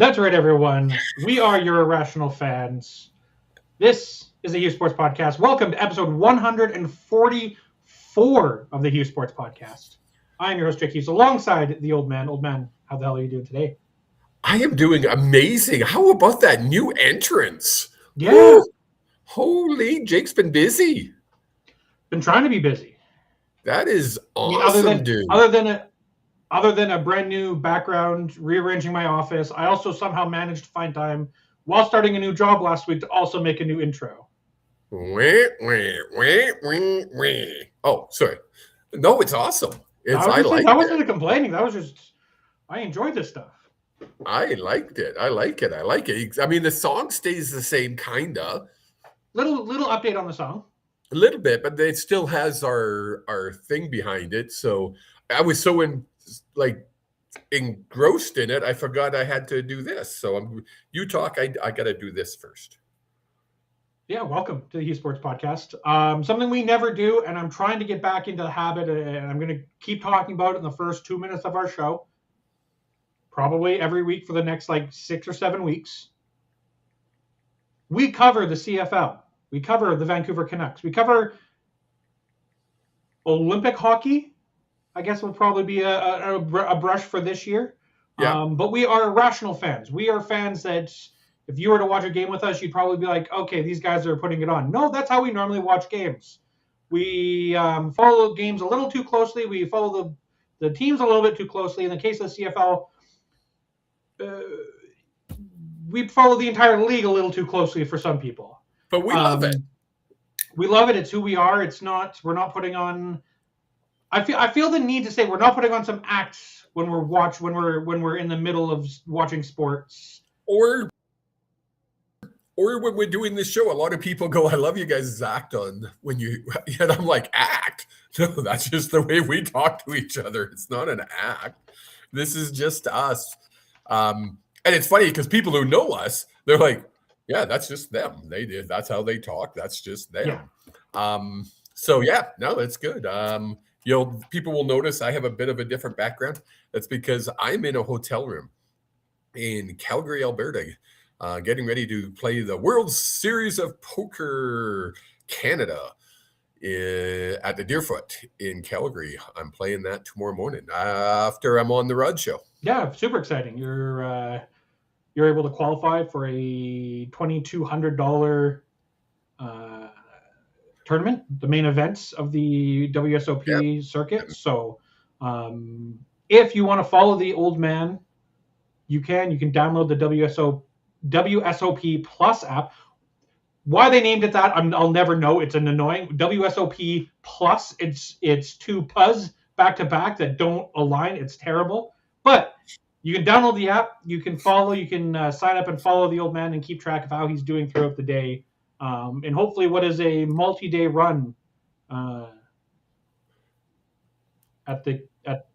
That's right, everyone. We are your irrational fans. This is the Hughes Sports Podcast. Welcome to episode 144 of the Hughes Sports Podcast. I'm your host, Jake Hughes, alongside the old man. Old man, how the hell are you doing today? I am doing amazing. How about that new entrance? Yeah. Woo! Holy, Jake's been busy. Been trying to be busy. That is awesome, dude. Other than a brand new background, rearranging my office, I also somehow managed to find time while starting a new job last week to also make a new intro. Oh, sorry. No, it's awesome. I wasn't complaining. That was just, I enjoyed this stuff. I liked it. I like it. I mean, the song stays the same, kind of. Little update on the song. A little bit, but it still has our thing behind it. So I was so engrossed in it, I forgot I had to do this. So you talk. I got to do this first. Yeah, welcome to the Hughes Sports Podcast. Something we never do, and I'm trying to get back into the habit, and I'm going to keep talking about it in the first 2 minutes of our show. Probably every week for the next 6 or 7 weeks. We cover the CFL. We cover the Vancouver Canucks. We cover Olympic hockey. I guess will probably be a brush for this year. Yeah. But we are irrational fans. We are fans that if you were to watch a game with us, you'd probably be like, okay, these guys are putting it on. No, that's how we normally watch games. We follow games a little too closely. We follow the teams a little bit too closely. In the case of the CFL, we follow the entire league a little too closely for some people. But we love it. We love it. It's who we are. We're not putting on. I feel the need to say we're not putting on some acts when we're in the middle of watching sports. Or when we're doing this show, a lot of people go, I love you guys' act on when you, and I'm like, act? No, that's just the way we talk to each other. It's not an act. This is just us. And it's funny because people who know us, they're like, yeah, that's just them. That's how they talk. That's just them. Yeah. So yeah, no, it's good. People will notice I have a bit of a different background. That's because I'm in a hotel room in Calgary, Alberta, getting ready to play the World Series of Poker Canada at the Deerfoot in Calgary. I'm playing that tomorrow morning after I'm on the Rod Show. Yeah, super exciting. You're able to qualify for a $2,200 tournament, the main events of the WSOP circuit. So if you want to follow the old man, you can download the WSOP Plus app. Why they named it that, I'll never know. It's an annoying WSOP Plus. It's two puzz back to back that don't align. It's terrible. But you can download the app. You can follow. You can sign up and follow the old man and keep track of how he's doing throughout the day. And hopefully what is a multi-day run at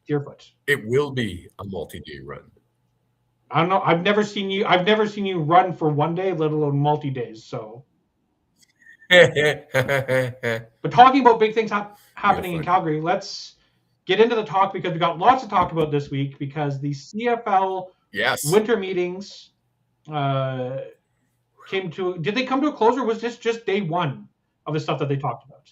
Deerfoot. It will be a multi-day run. I don't know. I've never seen you run for one day, let alone multi-days. So, but talking about big things happening in Calgary, let's get into the talk because we got lots to talk about this week because the CFL Winter Meetings did they come to a close or was this just day one of the stuff that they talked about?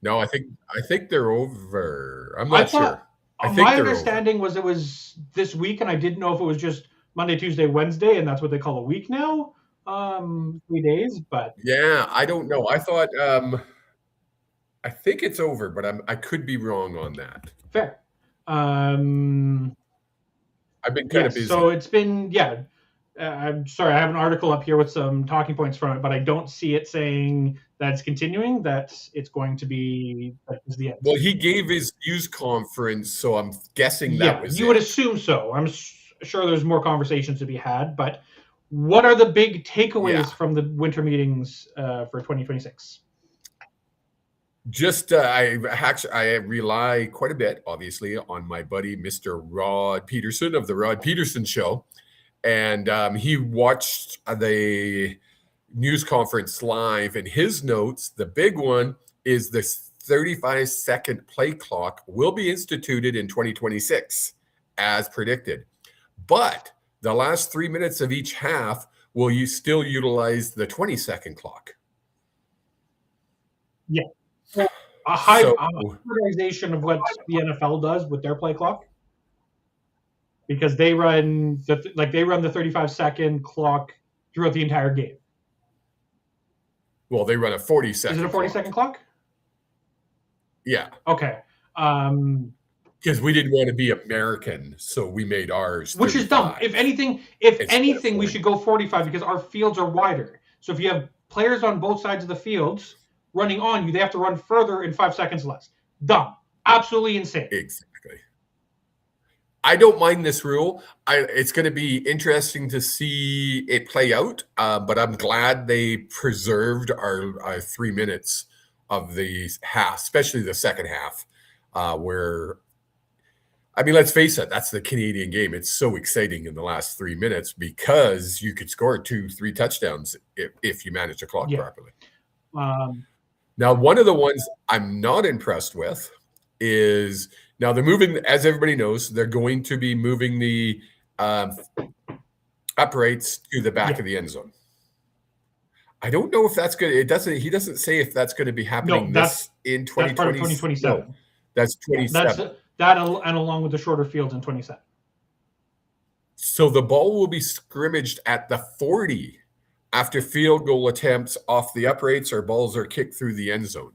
No, I think they're over. I'm not sure. My understanding was it was this week, and I didn't know if it was just Monday, Tuesday, Wednesday, and that's what they call a week now. 3 days, but yeah, I don't know. I thought I think it's over, but I could be wrong on that. Fair. I've been kind of busy. So it's been I'm sorry, I have an article up here with some talking points from it, but I don't see it saying that it's continuing, that it's going to be the end. Well, he gave his news conference, so I'm guessing that was you would assume so. I'm sure there's more conversations to be had, but what are the big takeaways from the winter meetings for 2026? Just I rely quite a bit, obviously, on my buddy, Mr. Rod Peterson of the Rod Peterson Show. And he watched the news conference live, and his notes, the big one is the 35-second play clock will be instituted in 2026 as predicted. But the last 3 minutes of each half, will you still utilize the 20-second clock? Yeah. A hybridization of what the NFL does with their play clock, because they run the 35-second clock throughout the entire game. Well, they run a 40-second. Is it a 40-second clock? Yeah. Okay. Because we didn't want to be American, so we made ours 35. Which is dumb. If anything, we should go 45 because our fields are wider. So if you have players on both sides of the fields running on you, they have to run further in 5 seconds less. Dumb. Absolutely insane. Exactly. I don't mind this rule. It's going to be interesting to see it play out, but I'm glad they preserved our 3 minutes of the half, especially the second half, where, I mean, let's face it, that's the Canadian game. It's so exciting in the last 3 minutes because you could score 2-3 touchdowns if you manage to clock properly. Now, one of the ones I'm not impressed with is, now they're moving, as everybody knows, they're going to be moving the uprights to the back of the end zone. I don't know if that's good. He doesn't say if that's going to be happening in 2020. That's part of 2027. No, that's 27. That and along with the shorter fields in 27. So the ball will be scrimmaged at the 40 after field goal attempts off the uprights or balls are kicked through the end zone.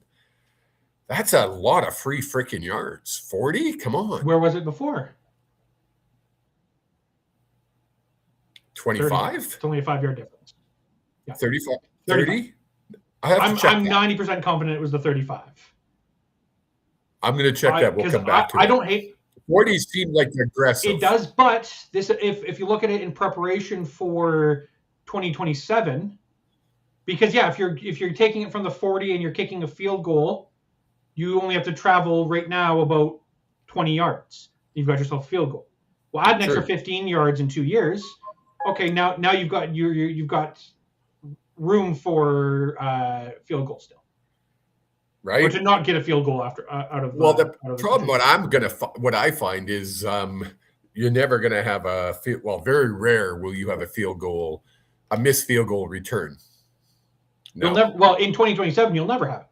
That's a lot of free freaking yards. 40? Come on. Where was it before? 25? It's only a 5-yard difference. Yeah. 35? 30? I'm 90% confident it was the 35. I'm going to check that. We'll come back to it. I don't hate 40 seem like aggressive. It does, but this, if you look at it in preparation for 2027, because if you're taking it from the 40 and you're kicking a field goal, you only have to travel right now about 20 yards. You've got yourself a field goal. Well, add an extra 15 yards in 2 years. Okay, now you've got room for field goal still. Right. Or to not get a field goal out of the. Well, the problem what I find is you're never gonna have very rare will you have a missed field goal return. No. In 2027 you'll never have it.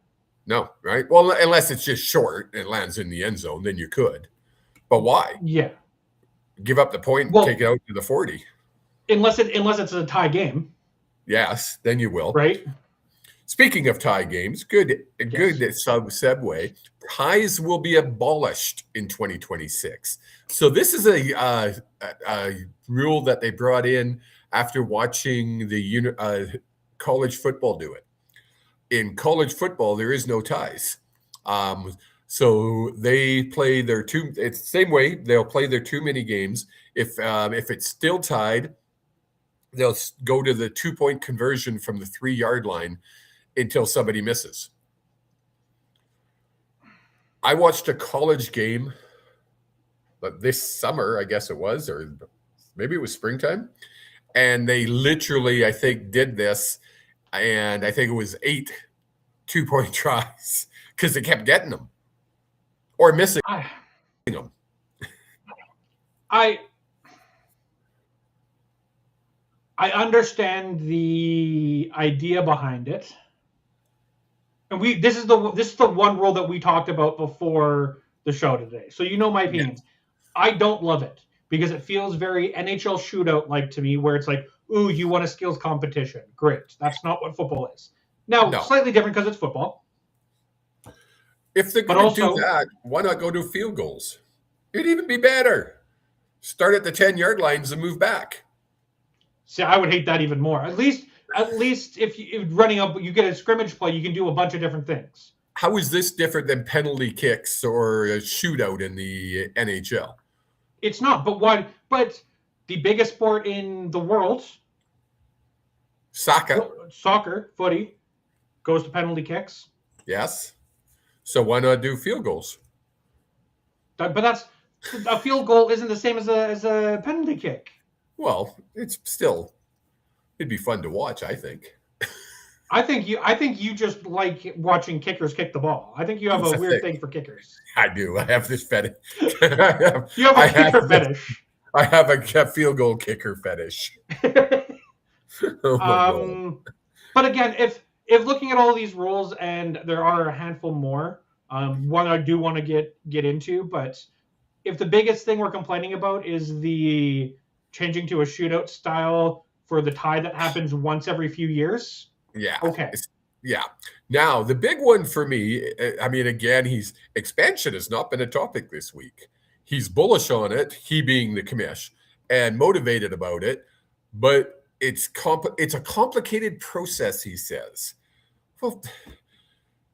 No, right? Well, unless it's just short and lands in the end zone, then you could. But why? Yeah. Give up the point and take it out to the 40. Unless it's a tie game. Yes, then you will. Right. Speaking of tie games, good segue. Ties will be abolished in 2026. So this is a rule that they brought in after watching the college football do it. In college football, there is no ties. So they play it's the same way. They'll play their 2 mini games. If it's still tied, they'll go to the 2-point conversion from the 3-yard line until somebody misses. I watched a college game this summer, I guess it was, or maybe it was springtime. And they literally, I think, did this. And I think it was 8 2-point tries because they kept getting them or missing them. I understand the idea behind it. And this is the one rule that we talked about before the show today. So you know my opinions. Yeah. I don't love it because it feels very NHL shootout like to me, where it's like, ooh, you won a skills competition. Great. That's not what football is. Now, slightly different because it's football. If they're going to do that, why not go to field goals? It'd even be better. Start at the 10-yard lines and move back. See, I would hate that even more. At least if you're running up, you get a scrimmage play, you can do a bunch of different things. How is this different than penalty kicks or a shootout in the NHL? It's not, but the biggest sport in the world, soccer, footy, goes to penalty kicks. Yes. So why not do field goals? But that's a field goal isn't the same as a penalty kick. Well, it'd be fun to watch, I think. I think you just like watching kickers kick the ball. I think you have a weird thing for kickers. I do. I have this fetish. You have a kicker fetish. I have a field goal kicker fetish. Oh my God. But again, if looking at all these rules, and there are a handful more, one I do want to get into, but if the biggest thing we're complaining about is the changing to a shootout style for the tie that happens once every few years, Yeah. okay. Yeah. Now, the big one for me, I mean, again, expansion has not been a topic this week. He's bullish on it, he being the commish, and motivated about it, but it's a complicated process, he says. Well,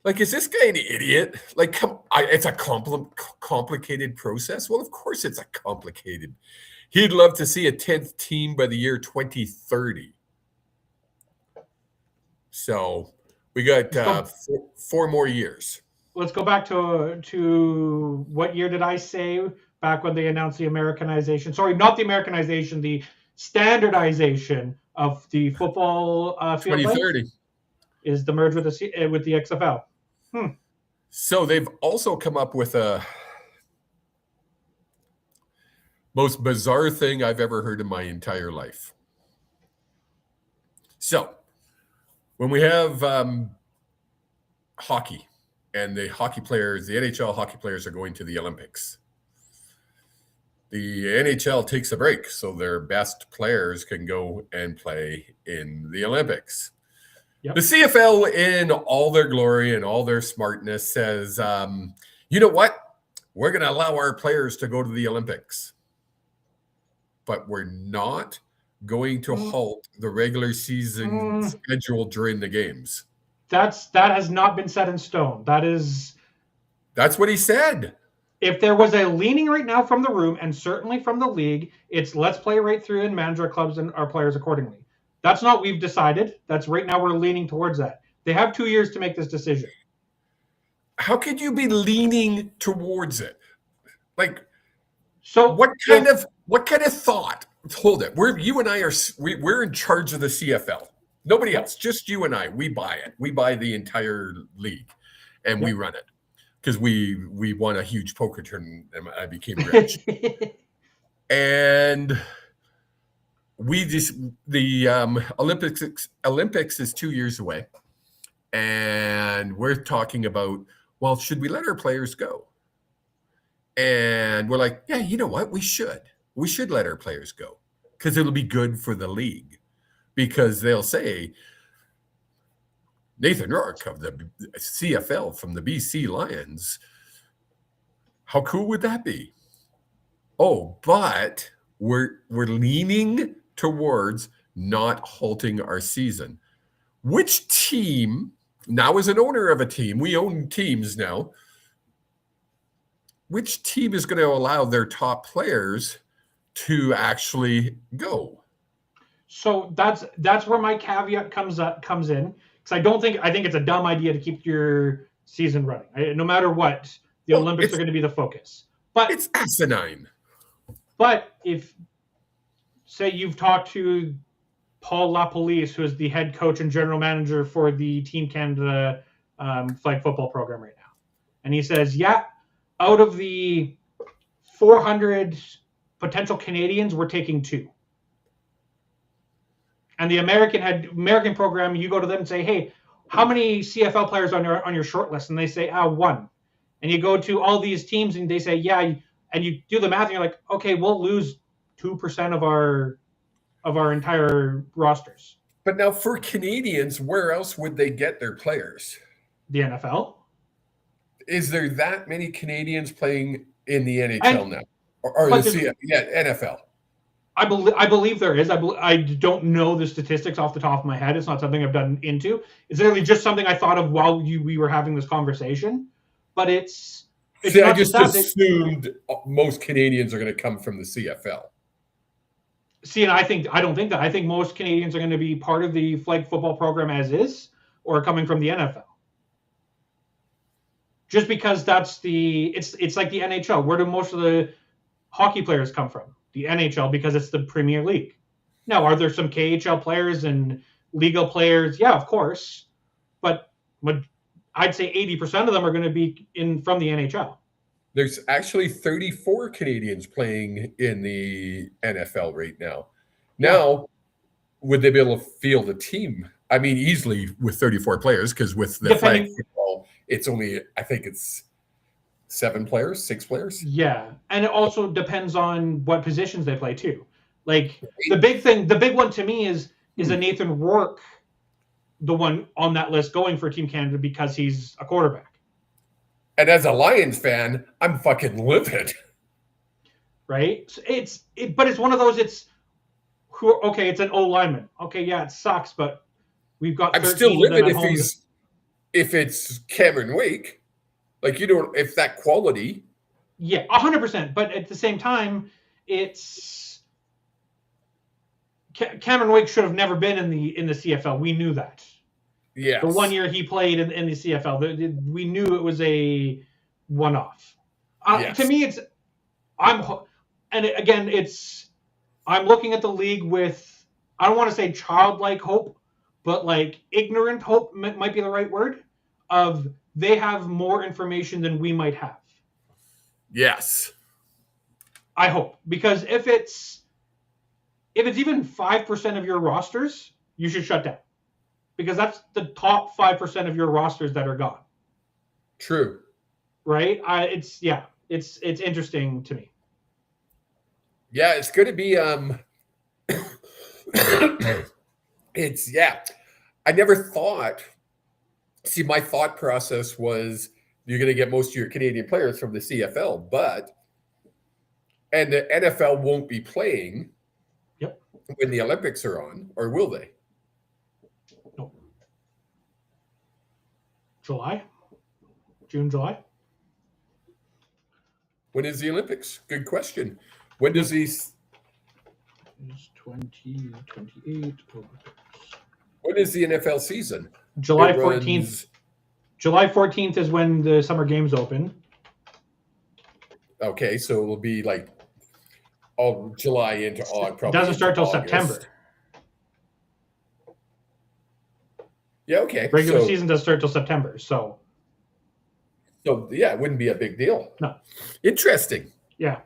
like, is this guy an idiot? Like, it's a complicated process? Well, of course it's a complicated. He'd love to see a 10th team by the year 2030. So we got 4 more years. Let's go back to what year did I say? Back when they announced the Americanization. Sorry, not the Americanization, the standardization of the football field 2030 is the merge with the XFL. So they've also come up with a most bizarre thing I've ever heard in my entire life. So when we have hockey, and the NHL hockey players are going to the Olympics, the NHL takes a break so their best players can go and play in the Olympics. Yep. The CFL, in all their glory and all their smartness, says, you know what? We're going to allow our players to go to the Olympics, but we're not going to halt the regular season schedule during the games. That has not been set in stone. That's what he said. If there was a leaning right now from the room, and certainly from the league, it's let's play right through and manage our clubs and our players accordingly. That's not what we've decided. That's right now we're leaning towards that. They have 2 years to make this decision. How could you be leaning towards it? Like, so what kind of thought? Hold it. You and I we're in charge of the CFL. Nobody else, just you and I. We buy it. We buy the entire league, and we run it because we won a huge poker tournament and I became rich. And the Olympics is 2 years away, and we're talking about, well, should we let our players go? And we're like, yeah, you know what? We should let our players go because it'll be good for the league, because they'll say Nathan Rourke of the CFL from the BC Lions. How cool would that be? Oh, but we're leaning towards not halting our season. Which team, now as an owner of a team, we own teams now, which team is going to allow their top players to actually go? So that's where my caveat comes in, because I think it's a dumb idea to keep your season running. No matter what, the Olympics are going to be the focus. But it's asinine. But if, say, you've talked to Paul LaPolice, who is the head coach and general manager for the Team Canada flag football program right now, and he says, yeah, out of the 400 potential Canadians, we're taking 2. And the American program, you go to them and say, hey, how many CFL players on your short list? And they say, 1. And you go to all these teams and they say, yeah, and you do the math and you're like, okay, we'll lose 2% of our entire rosters. But now for Canadians, where else would they get their players? The NFL. Is there that many Canadians playing in the NHL now? Or the NFL? I believe there is. I don't know the statistics off the top of my head. It's not something I've done into. It's literally just something I thought of while we were having this conversation. But it's I just assumed most Canadians are going to come from the CFL. See, and I don't think that. I think most Canadians are going to be part of the flag football program as is, or coming from the NFL. Just because it's like the NHL. Where do most of the hockey players come from? The NHL, because it's the Premier League. Now, are there some KHL players and legal players? Yeah, of course. But I'd say 80% of them are going to be from the NHL. There's actually 34 Canadians playing in the NFL right now. Now, would they be able to field a team? I mean, easily with 34 players, because with the flag football, it's only, I think it's 7 players, 6 players. Yeah, and it also depends on what positions they play too. Like the big one to me is a Nathan Rourke, the one on that list going for Team Canada because he's a quarterback. And as a Lions fan, I'm fucking livid. Right? But it's one of those. It's an O lineman. Okay, yeah, it sucks, but we've got. I'm still livid if it's Cameron Wake. Like, you don't, if that quality. Yeah, 100%. But at the same time, it's Cameron Wake should have never been in the CFL. We knew that. Yeah. The 1 year he played in the CFL, we knew it was a one-off. Yes. To me, I'm looking at the league with, I don't want to say childlike hope, but like ignorant hope might be the right word, of they have more information than we might have. Yes. I hope, because if it's even 5% of your rosters, you should shut down, because that's the top 5% of your rosters that are gone. True. Right? It's interesting to me. Yeah, it's going to be I never thought. See, my thought process was you're going to get most of your Canadian players from the CFL, and the NFL won't be playing when the Olympics are on, or will they? No. June, July. When is the Olympics? Good question. When does these? 2028. When is the NFL season? July 14th. July 14th is when the summer games open. Okay, so it'll be like all July into August. It doesn't start till September. Yeah, okay. Regular season doesn't start till September, so yeah, it wouldn't be a big deal. No. Interesting. Yeah.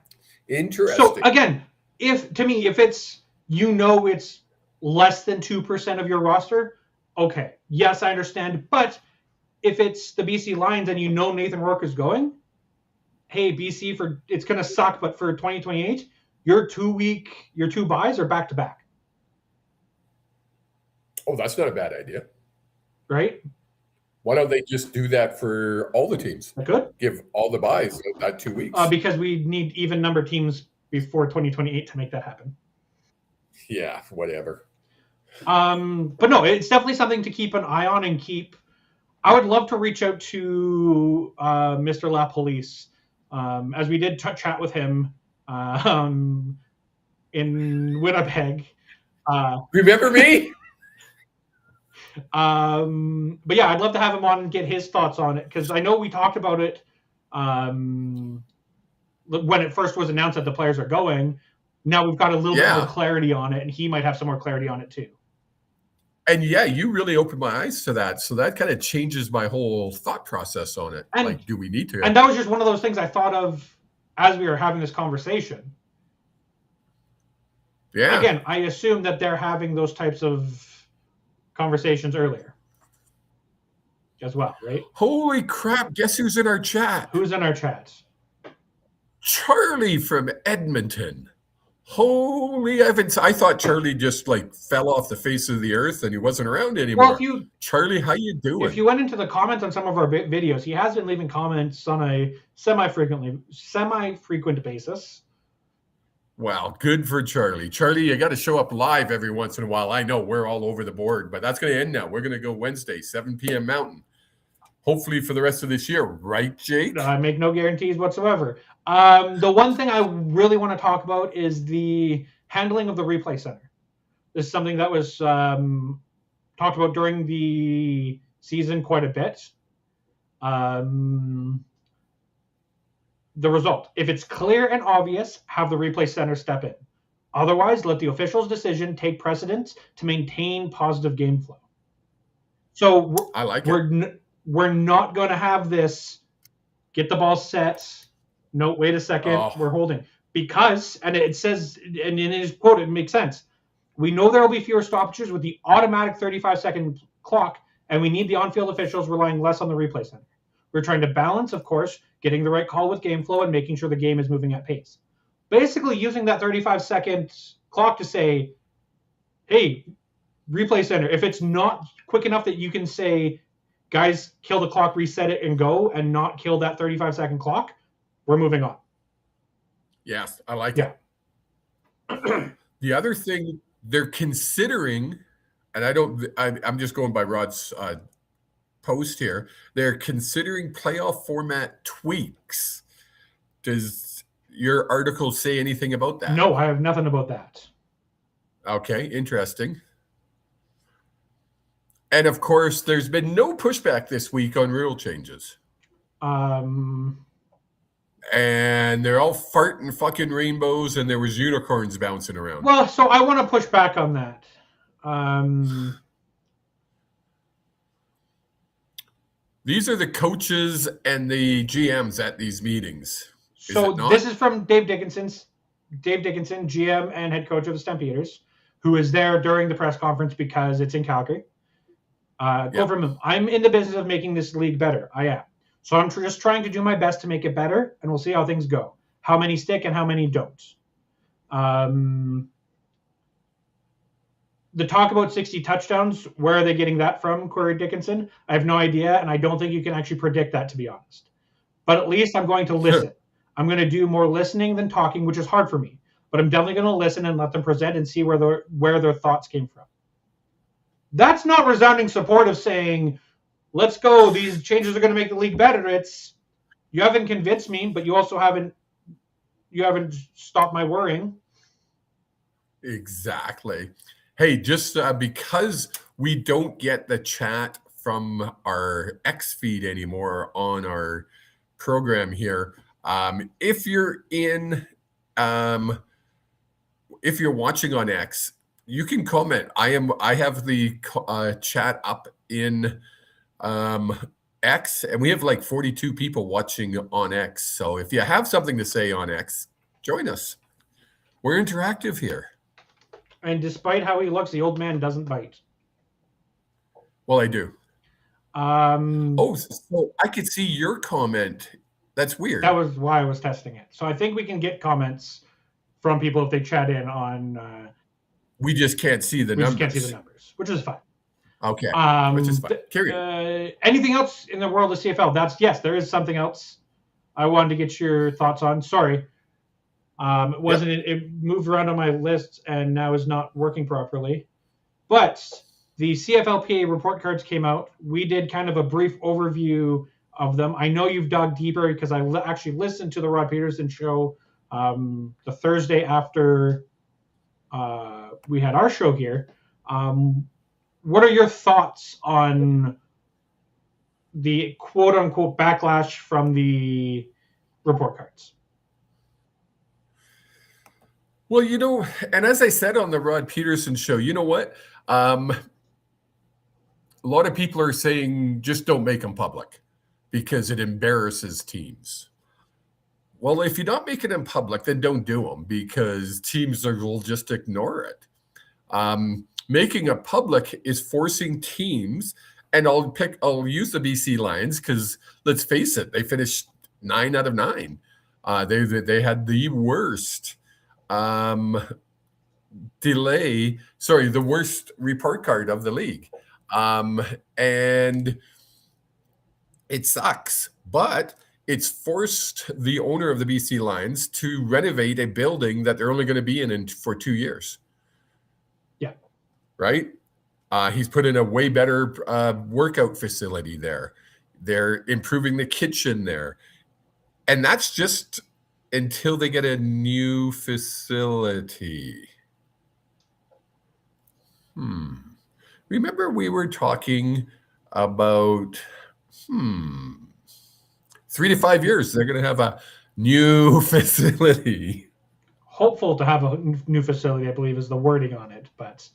Interesting. So again, if it's it's less than 2% of your roster, okay. Yes, I understand. But if it's the BC Lions and Nathan Rourke is going, hey, BC, it's going to suck, but for 2028, your 2 buys are back to back. Oh, that's not a bad idea. Right? Why don't they just do that for all the teams? Good. Give all the buys that 2 weeks. Because we need even number teams before 2028 to make that happen. Yeah, whatever. But no, it's definitely something to keep an eye on and keep. I would love to reach out to Mr. La Police, as we did chat with him in Winnipeg. Remember me? But yeah, I'd love to have him on and get his thoughts on it, because I know we talked about it when it first was announced that the players are going. Now we've got a little bit more clarity on it, and he might have some more clarity on it too. And yeah, you really opened my eyes to that. So that kind of changes my whole thought process on it. And, like, do we need to? And that was just one of those things I thought of as we were having this conversation. Yeah. Again, I assume that they're having those types of conversations earlier as well, right? Holy crap. Guess who's in our chat? Who's in our chat? Charlie from Edmonton. Holy heavens. I thought Charlie just fell off the face of the earth and he wasn't around anymore. Well, Charlie, how you doing? If you went into the comments on some of our videos, he has been leaving comments on a semi-frequent basis. Wow, good for Charlie. Charlie, you got to show up live every once in a while. I know we're all over the board, but that's going to end now. We're going to go Wednesday, 7 p.m. Mountain. Hopefully for the rest of this year, right, Jake? I make no guarantees whatsoever. The one thing I really want to talk about is the handling of the replay center. This is something that was talked about during the season quite a bit. The result: if it's clear and obvious, have the replay center step in. Otherwise, let the official's decision take precedence to maintain positive game flow. So I like it. We're not going to have this get the ball set, No, wait a second. Oh. We're holding. Because, and it says, and in his quote, it makes sense. We know there will be fewer stoppages with the automatic 35-second clock, and we need the on-field officials relying less on the replay center. We're trying to balance, of course, getting the right call with game flow and making sure the game is moving at pace. Basically using that 35-second clock to say, hey, replay center, if it's not quick enough that you can say, guys, kill the clock, reset it, and go, and not kill that 35-second clock, we're moving on. Yes, I like it. The other thing they're considering, and I'm just going by Rod's post here, they're considering playoff format tweaks. Does your article say anything about that? No, I have nothing about that. Okay, interesting. And of course, there's been no pushback this week on rule changes. And they're all farting fucking rainbows, and there was unicorns bouncing around. Well, so I want to push back on that. These are the coaches and the GMs at these meetings. So this is from Dave Dickinson, GM and head coach of the Stampeders, who is there during the press conference because it's in Calgary. Quote from him, I'm in the business of making this league better. I am. So I'm just trying to do my best to make it better, and we'll see how things go. How many stick and how many don't. The talk about 60 touchdowns, where are they getting that from, queried Dickinson? I have no idea, and I don't think you can actually predict that, to be honest. But at least I'm going to listen. Sure. I'm going to do more listening than talking, which is hard for me. But I'm definitely going to listen and let them present and see where their thoughts came from. That's not resounding support of saying, let's go, these changes are going to make the league better. It's, you haven't convinced me, but you also haven't stopped my worrying. Exactly. Hey, just because we don't get the chat from our X feed anymore on our program here, if you're watching on X, you can comment. I have the chat up in X, and we have like 42 people watching on X. So if you have something to say on X, join us. We're interactive here. And despite how he looks, the old man doesn't bite. Well, I do. So I could see your comment. That's weird. That was why I was testing it. So I think we can get comments from people if they chat in on. We just can't see the numbers. We just can't see the numbers, which is fine. Okay, which is fine. Carry on. Anything else in the world of CFL? Yes, there is something else I wanted to get your thoughts on. Sorry. It wasn't. Yep. It moved around on my list and now is not working properly. But the CFLPA report cards came out. We did kind of a brief overview of them. I know you've dug deeper because I actually listened to the Rod Peterson show the Thursday after we had our show here. What are your thoughts on the quote-unquote backlash from the report cards? Well, and as I said on the Rod Peterson show, you know what? A lot of people are saying just don't make them public because it embarrasses teams. Well, if you're not making them public, then don't do them because teams will just ignore it. Making it public is forcing teams, and I'll use the BC Lions because let's face it, they finished 9 out of 9. They had the worst the worst report card of the league. And it sucks, but it's forced the owner of the BC Lions to renovate a building that they're only going to be in for 2 years. Yeah. Right? He's put in a way better workout facility there. They're improving the kitchen there. And that's just until they get a new facility. Remember we were talking about 3 to 5 years they're going to have a new facility. Hopeful to have a new facility, I believe, is the wording on it. But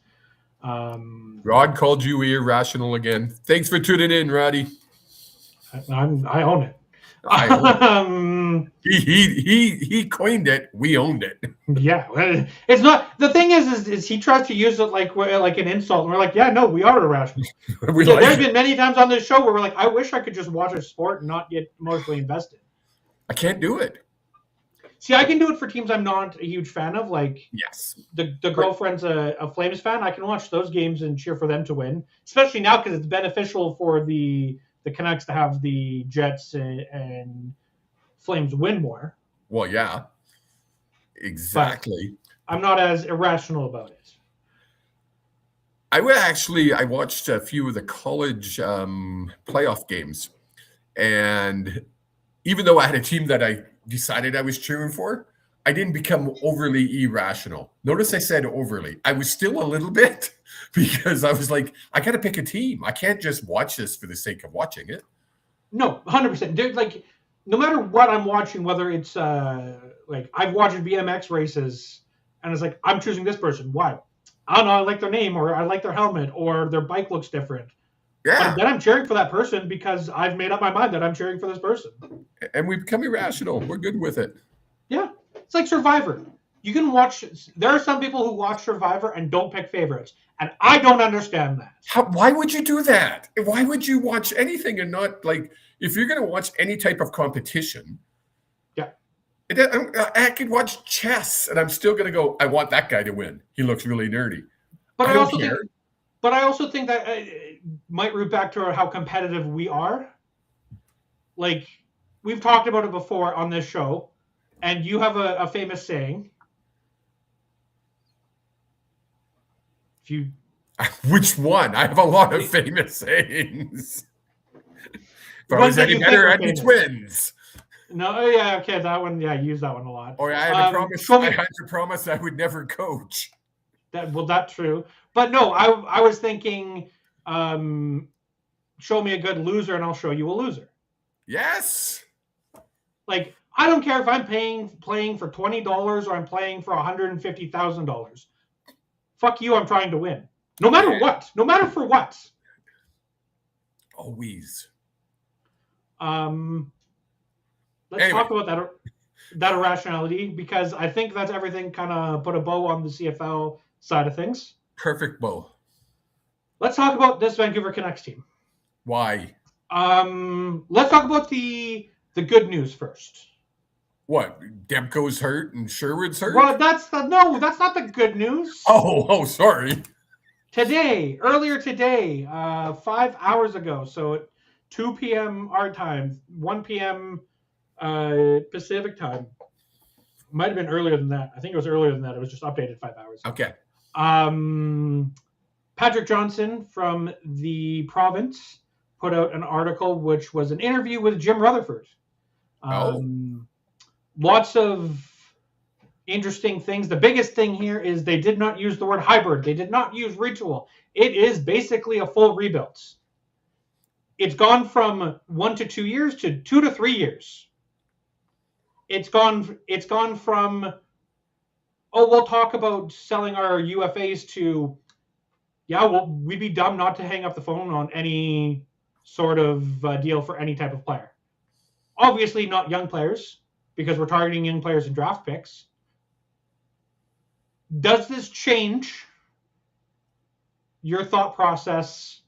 Rod called you irrational again. Thanks for tuning in, Roddy. I own it. He coined it. We owned it. Yeah, it's not. The thing is he tries to use it like an insult, and we're like, yeah, no, we are irrational. There's been many times on this show where we're like, I wish I could just watch a sport and not get emotionally invested. I can't do it. See, I can do it for teams I'm not a huge fan of. Like, yes, the girlfriend's a Flames fan. I can watch those games and cheer for them to win, especially now because it's beneficial for the Canucks to have the Jets and Flames win more. Well, yeah, exactly. But I'm not as irrational about it. I watched a few of the college playoff games, and even though I had a team that I decided I was cheering for, I didn't become overly irrational. Notice I said overly. I was still a little bit, because I was like, I got to pick a team. I can't just watch this for the sake of watching it. No, 100%. Like, no matter what I'm watching, whether it's like I've watched BMX races, and it's like, I'm choosing this person. Why? I don't know. I like their name, or I like their helmet, or their bike looks different. Yeah. But then I'm cheering for that person because I've made up my mind that I'm cheering for this person. And we become irrational. We're good with it. Yeah. It's like Survivor. You can watch. There are some people who watch Survivor and don't pick favorites. And I don't understand that. Why would you do that? Why would you watch anything and not, like, if you're going to watch any type of competition? Yeah. I could watch chess and I'm still going to go, I want that guy to win. He looks really nerdy. But I also think that it might root back to how competitive we are. Like, we've talked about it before on this show, and you have a famous saying. Which one? I have a lot of famous sayings. If I was any better, I'd be twins. No, yeah, okay, that one, yeah, I use that one a lot. Or I had to promise I would never coach. That's true. But no, I was thinking, show me a good loser and I'll show you a loser. Yes. Like, I don't care if I'm playing for $20 or I'm playing for $150,000. Fuck you, I'm trying to win. No matter what. No matter for what. Always. Let's talk about that irrationality, because I think that's everything. Kind of put a bow on the CFL side of things. Perfect bow. Let's talk about this Vancouver Canucks team. Why? Let's talk about the good news first. What? Demko's hurt and Sherwood's hurt? Well, that's not the good news. Oh, sorry. Earlier today, 5 hours ago, so at 2 p.m. our time, 1 p.m. Pacific time. Might have been earlier than that. I think it was earlier than that. It was just updated 5 hours ago. Okay. Patrick Johnson from the province put out an article, which was an interview with Jim Rutherford. Lots of interesting things. The biggest thing here is they did not use the word hybrid. They did not use retool. It is basically a full rebuild. It's gone from 1 to 2 years to 2 to 3 years. It's gone from, we'll talk about selling our UFAs to, we'd be dumb not to hang up the phone on any sort of deal for any type of player. Obviously not young players, because we're targeting young players and draft picks. Does this change your thought process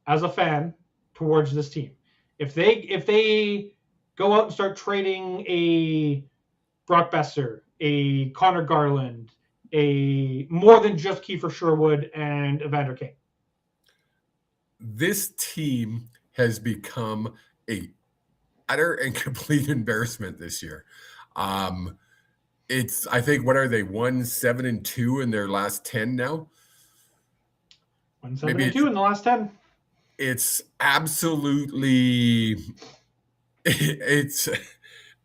as a fan towards this team? If they go out and start trading a Brock Besser, a Connor Garland, a more than just Kiefer Sherwood and Evander Kane. This team has become a utter and complete embarrassment this year. It's, I think, what are they, 1-7-2 in their last 10 now? 1-7-2 in the last 10. It's absolutely,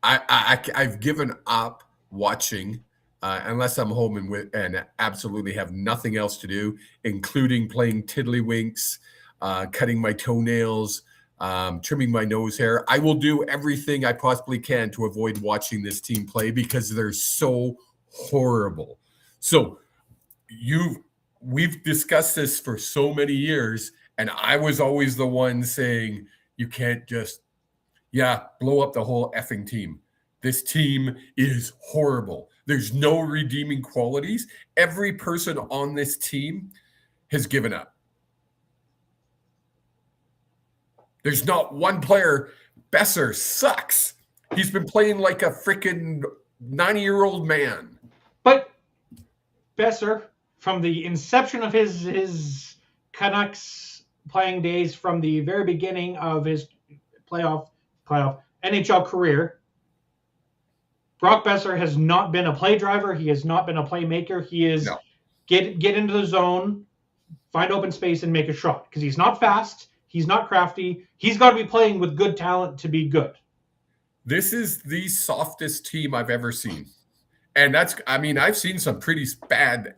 I've given up watching unless I'm home and absolutely have nothing else to do, including playing tiddlywinks, cutting my toenails, trimming my nose hair. I will do everything I possibly can to avoid watching this team play because they're so horrible. So we've discussed this for so many years, and I was always the one saying you can't just Yeah, blow up the whole effing team. This team is horrible. There's no redeeming qualities. Every person on this team has given up. There's not one player. Besser sucks. He's been playing like a freaking 90-year-old man. But Besser, from the inception of his Canucks playing days, from the very beginning of his playoff NHL career, Brock Besser has not been a play driver. He has not been a playmaker. He is get into the zone, find open space, and make a shot. Because he's not fast. He's not crafty. He's got to be playing with good talent to be good. This is the softest team I've ever seen. And I've seen some pretty bad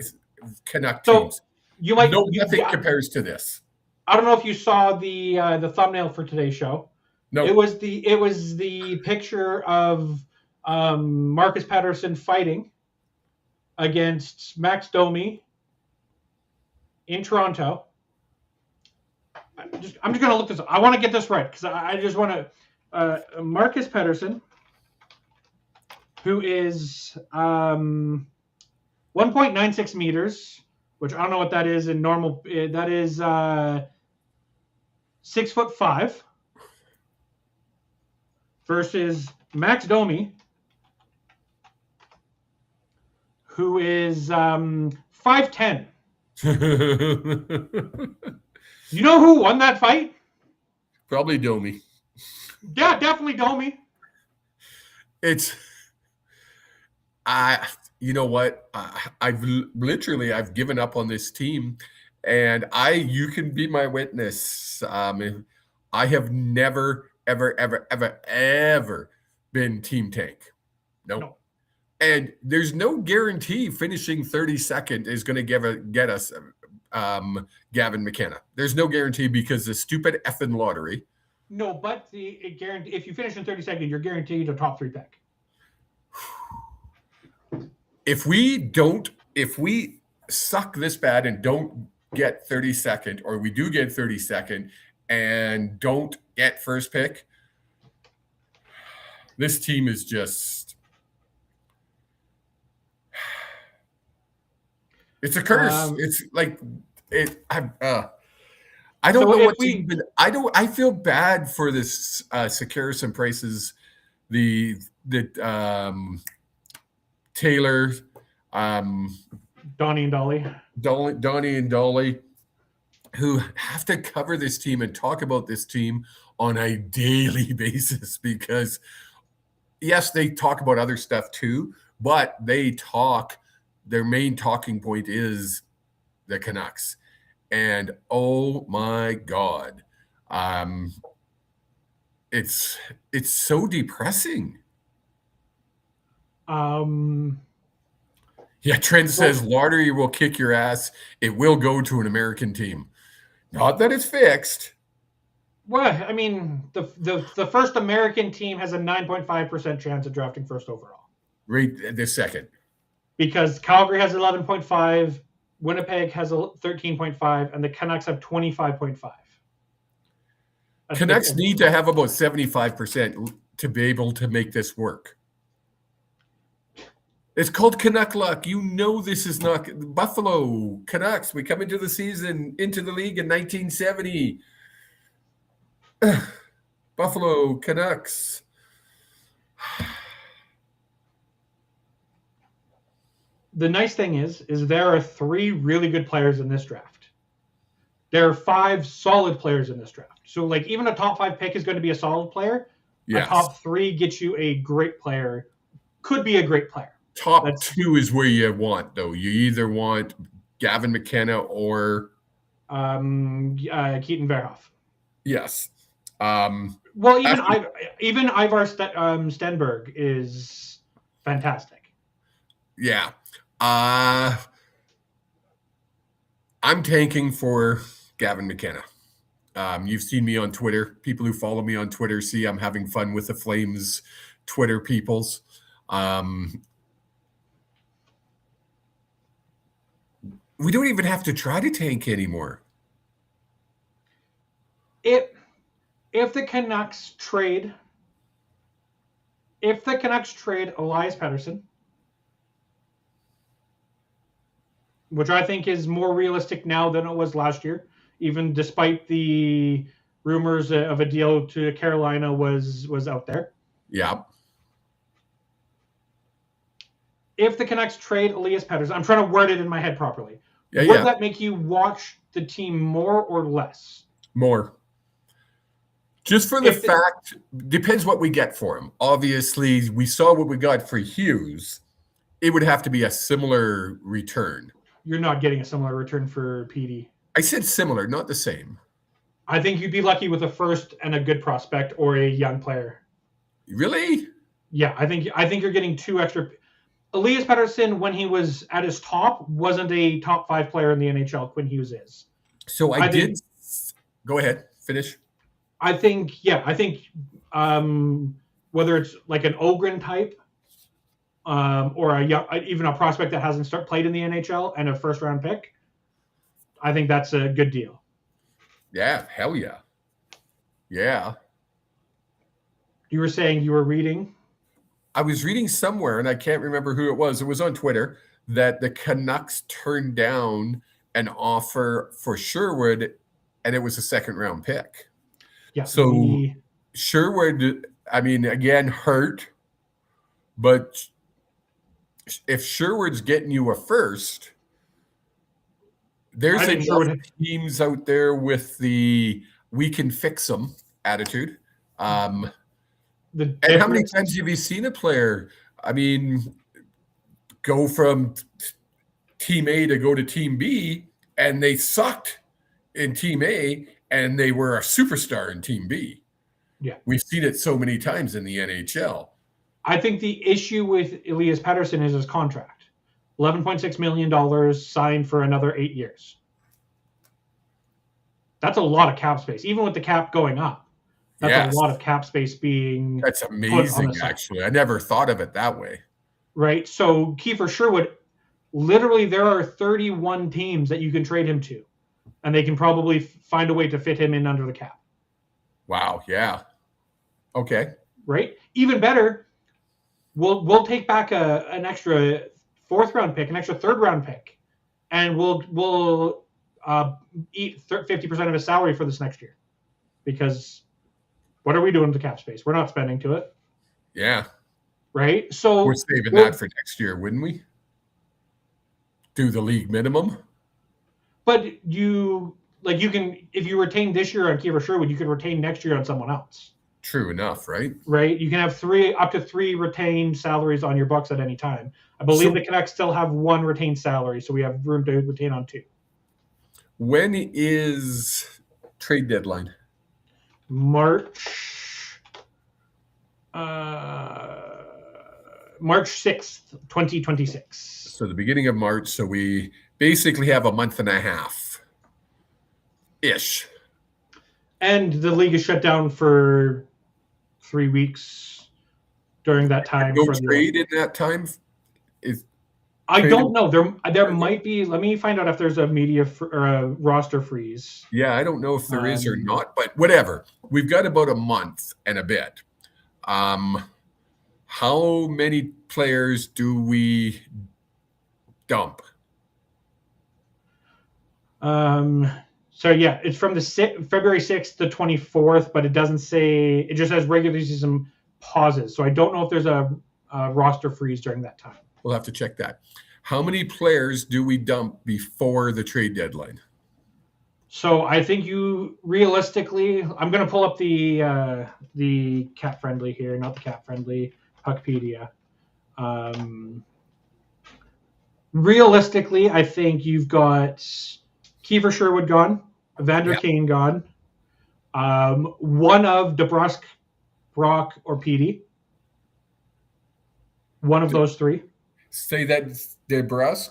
Canuck teams. Nothing compares to this. I don't know if you saw the thumbnail for today's show. No. It was the picture of Marcus Pettersson fighting against Max Domi in Toronto. I'm just going to look this up. I want to get this right because I just want to. Marcus Pettersson, who is 1.96 meters, which I don't know what that is in normal. That is 6'5", versus Max Domi, who is 5'10". You know who won that fight? Probably Domi. Yeah, definitely Domi. You know what? I've given up on this team, and you can be my witness. I have never, ever been Team Tank. No. And there's no guarantee finishing 32nd is going to get us Gavin McKenna. There's no guarantee because the stupid effing lottery. No, but if you finish in 32nd, you're guaranteed a top 3 pick. If we suck this bad and don't get 32nd, or we do get 32nd and don't get first pick, this team is just it's a curse. It's like it. I don't know what to even. I feel bad for this Sekeres and Price's the Taylor, Donnie and Dolly, who have to cover this team and talk about this team on a daily basis because, yes, they talk about other stuff too, but their main talking point is the Canucks. And oh my God, it's so depressing. Yeah, Trent says lottery will kick your ass. It will go to an American team. Not that it's fixed. Well, I mean, the first American team has a 9.5% chance of drafting first overall. Right this second. Because Calgary has 11.5, Winnipeg has 13.5, and the Canucks have 25.5. Canucks need to have about 75% to be able to make this work. It's called Canuck luck. You know this is not Buffalo Canucks. We come into the league in 1970. Buffalo Canucks. The nice thing is there are 3 really good players in this draft. There are 5 solid players in this draft. So, like, even a top 5 pick is going to be a solid player. Yes. A top 3 gets you a great player. Could be a great player. Top 2 is where you want, though. You either want Gavin McKenna or Keaton Verhoff. Yes. Well, even Ivar Stenberg is fantastic. Yeah. I'm tanking for Gavin McKenna. You've seen me on Twitter. People who follow me on Twitter see I'm having fun with the Flames Twitter peoples. We don't even have to try to tank anymore. If the Canucks trade If the Canucks trade Elias Pettersson, which I think is more realistic now than it was last year, even despite the rumors of a deal to Carolina was out there. Yeah. If the Canucks trade Elias Pettersson, I'm trying to word it in my head properly. Yeah, Would that make you watch the team more or less? More. Just for the fact, depends what we get for him. Obviously, we saw what we got for Hughes. It would have to be a similar return. You're not getting a similar return for PD. I said similar, not the same. I think you'd be lucky with a first and a good prospect or a young player. Really? Yeah, I think you're getting 2 extra. Elias Pettersson, when he was at his top, wasn't a top 5 player in the NHL. Quinn Hughes is. So I did. Go ahead. Finish. I think whether it's like an Ogren type or even a prospect that hasn't played in the NHL and a first-round pick, I think that's a good deal. Yeah, hell yeah. Yeah. You were saying you were reading? I was reading somewhere, and I can't remember who it was. It was on Twitter, that the Canucks turned down an offer for Sherwood, and it was a second-round pick. Yeah. So Sherwood, I mean, again, hurt, but if Sherwood's getting you a first, there's enough teams out there with the "we can fix them" attitude. And how many times have you seen a player, I mean, go from Team A to go to Team B, and they sucked in Team A, and they were a superstar in Team B? Yeah. We've seen it so many times in the NHL. I think the issue with Elias Pettersson is his contract. $11.6 million signed for another 8 years. That's a lot of cap space, even with the cap going up. That's a lot of cap space being. That's amazing, actually. I never thought of it that way. Right. So Kiefer Sherwood, literally, there are 31 teams that you can trade him to, and they can probably find a way to fit him in under the cap. Wow. Yeah. Okay. Right. Even better, we'll take back an extra 4th-round pick, an extra 3rd-round pick, and we'll eat 50% of his salary for this next year, because what are we doing with the cap space? We're not spending to it. Yeah. Right? So we're saving that for next year, wouldn't we? Do the league minimum. But you can, if you retain this year on Kiefer Sherwood, you can retain next year on someone else. True enough, right? Right? You can have up to 3 retained salaries on your books at any time. I believe the Canucks still have 1 retained salary, so we have room to retain on 2. When is trade deadline? March 6th, 2026. So the beginning of March. So we basically have a month and a half-ish. And the league is shut down for 3 weeks during that time. No trade in that time? I don't know. There might be. Let me find out if there's a media or a roster freeze. Yeah, I don't know if there is or not, but whatever. We've got about a month and a bit. How many players do we dump? So yeah, it's from the February 6th to 24th, but it doesn't say. It just has regular season pauses. So I don't know if there's a roster freeze during that time. We'll have to check that. How many players do we dump before the trade deadline? So I think you realistically, I'm going to pull up the cap friendly here, not the cap friendly, Puckpedia. Realistically, I think you've got Kiefer Sherwood gone, Evander Kane gone, one of DeBrusk, Brock, or Petey. One of those 3. Say that DeBrusk,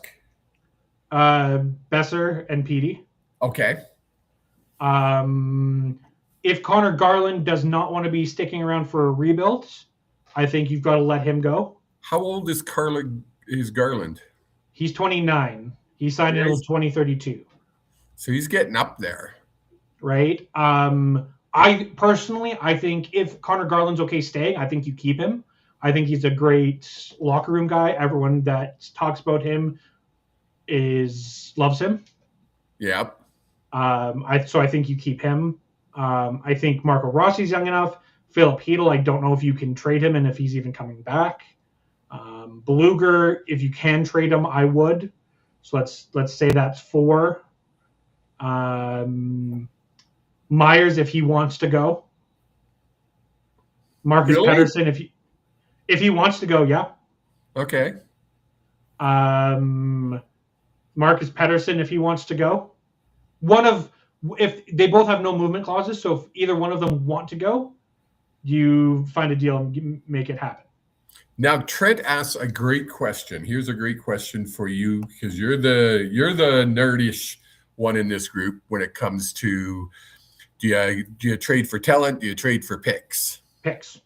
Besser, and Petey. Okay. If Connor Garland does not want to be sticking around for a rebuild, I think you've got to let him go. How old is Garland? He's 29. He signed until 2032. So he's getting up there. Right. I think if Connor Garland's okay staying, I think you keep him. I think he's a great locker room guy. Everyone that talks about him loves him. Yep. So I think you keep him. I think Marco Rossi's young enough. Philip Hedl, I don't know if you can trade him and if he's even coming back. Beluga, if you can trade him, I would. So let's say that's 4. Myers, if he wants to go. Marcus Pettersson, if he wants to go, yeah. Okay. Marcus Pettersson, if he wants to go. If they both have no movement clauses, so if either one of them want to go, you find a deal and make it happen. Now, Trent asks a great question. Here's a great question for you, because you're the nerdish one in this group when it comes to do you trade for talent? Do you trade for picks? Picks.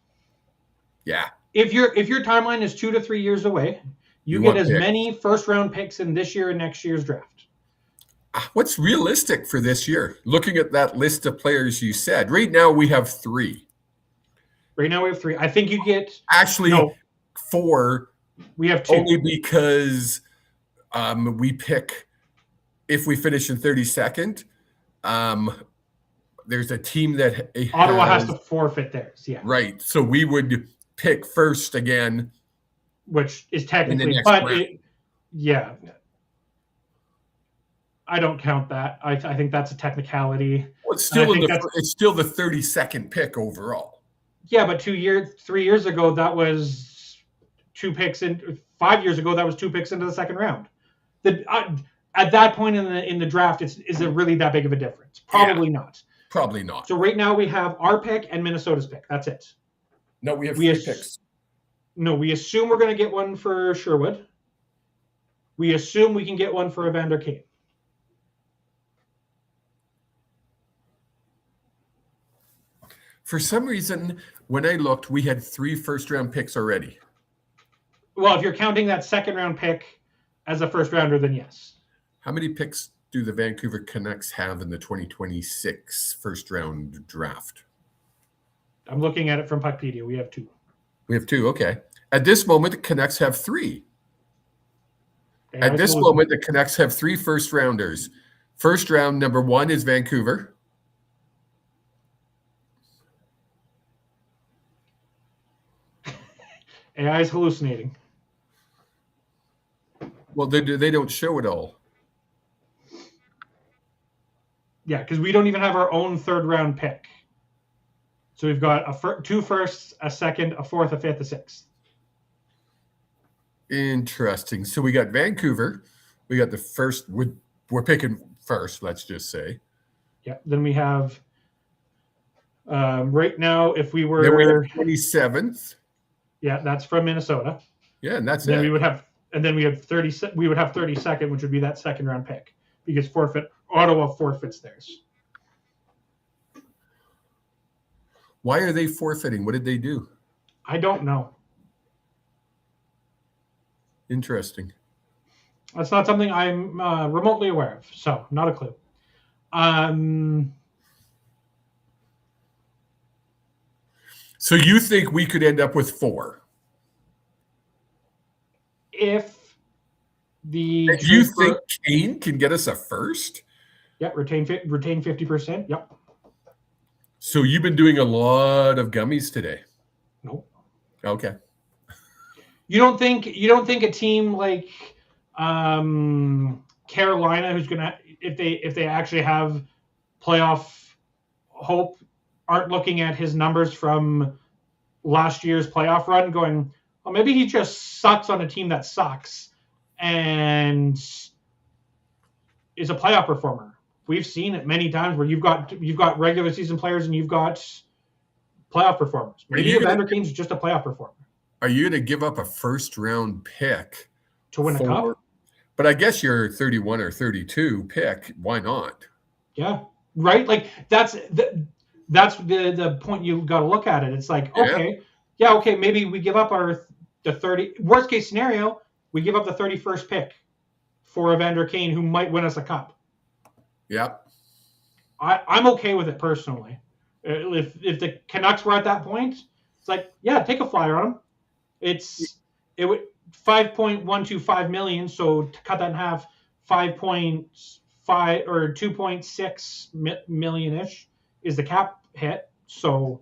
Yeah. If your timeline is 2 to 3 years away, you get as many first round picks in this year and next year's draft. What's realistic for this year? Looking at that list of players you said, right now we have 3. Right now we have 3. I think you get 4. We have 2. Only because we pick if we finish in 32nd. There's a team that Ottawa has to forfeit theirs. Yeah. Right. So we would pick first again, which is technically, yeah. I don't count that. I think that's a technicality. Well, it's still the 32nd pick overall. Yeah, but 3 years ago that was 2 picks, and 5 years ago that was 2 picks into the second round. At that point in the draft, is it really that big of a difference? Probably not. Probably not. So right now we have our pick and Minnesota's pick. That's it. No, we have 3 picks. No, we assume we're going to get one for Sherwood. We assume we can get one for Evander Kane. For some reason, when I looked, we had 3 first-round picks already. Well, if you're counting that second-round pick as a first-rounder, then yes. How many picks do the Vancouver Canucks have in the 2026 first-round draft? I'm looking at it from Puckpedia. We have 2. We have 2, okay. At this moment, the Canucks have 3. At this moment, the Canucks have 3 first-rounders. First round, number 1 is Vancouver. AI is hallucinating. Well, they don't show it all. Yeah, because we don't even have our own third-round pick. So we've got 2 firsts, a second, a fourth, a fifth, a sixth. Interesting. So we got Vancouver. We got the first. We're picking first, let's just say. Yeah. Then we have right now, if we were... Then we have 27th. Yeah, that's from Minnesota. Yeah, and that's then it. We would have 30. We would have 32nd, which would be that second-round pick, because Ottawa forfeits theirs. Why are they forfeiting? What did they do? I don't know. Interesting. That's not something I'm remotely aware of, so not a clue. So you think we could end up with 4? If you think Kane can get us a first? Yeah, retain 50%. Yep. So you've been doing a lot of gummies today? Nope. Okay. You don't think a team like Carolina, who's gonna if they actually have playoff hope, aren't looking at his numbers from last year's playoff run, going, well, maybe he just sucks on a team that sucks and is a playoff performer. We've seen it many times where you've got regular season players and you've got playoff performers. Maybe Evander Kane's just a playoff performer. Are you going to give up a first-round pick to win a cup? But I guess your 31 or 32 pick. Why not? Yeah, right. Like that's the point you got to look at it. It's like, okay, maybe we give up the 30. Worst case scenario, we give up the 31st pick for Evander Kane, who might win us a cup. Yep. I'm okay with it personally. If the Canucks were at that point, it's like, yeah, take a flyer on them. It would 5.125 million. So to cut that in half, 5.5 or 2.6 million ish is the cap hit. So